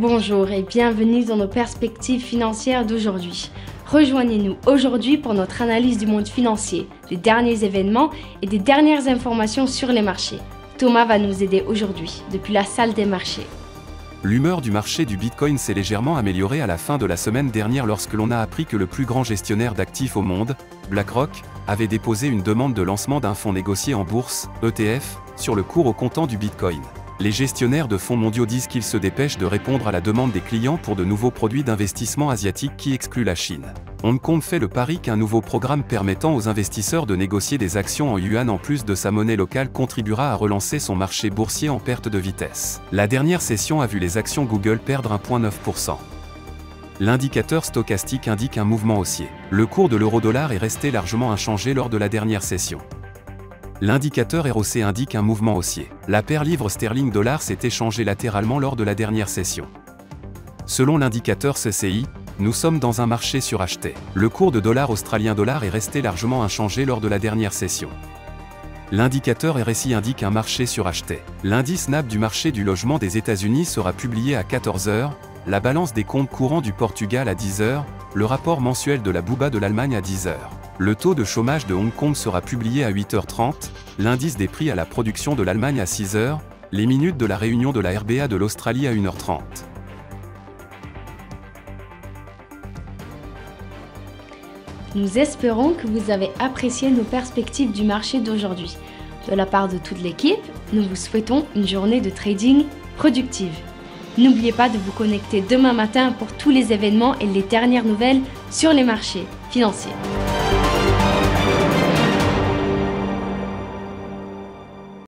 Bonjour et bienvenue dans nos perspectives financières d'aujourd'hui. Rejoignez-nous aujourd'hui pour notre analyse du monde financier, des derniers événements et des dernières informations sur les marchés. Thomas va nous aider aujourd'hui, depuis la salle des marchés. L'humeur du marché du Bitcoin s'est légèrement améliorée à la fin de la semaine dernière lorsque l'on a appris que le plus grand gestionnaire d'actifs au monde, BlackRock, avait déposé une demande de lancement d'un fonds négocié en bourse, ETF, sur le cours au comptant du Bitcoin. Les gestionnaires de fonds mondiaux disent qu'ils se dépêchent de répondre à la demande des clients pour de nouveaux produits d'investissement asiatiques qui excluent la Chine. Hong Kong fait le pari qu'un nouveau programme permettant aux investisseurs de négocier des actions en yuan en plus de sa monnaie locale contribuera à relancer son marché boursier en perte de vitesse. La dernière session a vu les actions Google perdre 1,9%. L'indicateur stochastique indique un mouvement haussier. Le cours de l'euro-dollar est resté largement inchangé lors de la dernière session. L'indicateur ROC indique un mouvement haussier. La paire livre sterling-dollar s'est échangée latéralement lors de la dernière session. Selon l'indicateur CCI, nous sommes dans un marché suracheté. Le cours de dollar australien-dollar est resté largement inchangé lors de la dernière session. L'indicateur RSI indique un marché suracheté. L'indice NAB du marché du logement des États-Unis sera publié à 14 h, la balance des comptes courants du Portugal à 10 h, le rapport mensuel de la BUBA de l'Allemagne à 10 h. Le taux de chômage de Hong Kong sera publié à 8h30, l'indice des prix à la production de l'Allemagne à 6 h, les minutes de la réunion de la RBA de l'Australie à 1h30. Nous espérons que vous avez apprécié nos perspectives du marché d'aujourd'hui. De la part de toute l'équipe, nous vous souhaitons une journée de trading productive. N'oubliez pas de vous connecter demain matin pour tous les événements et les dernières nouvelles sur les marchés financiers.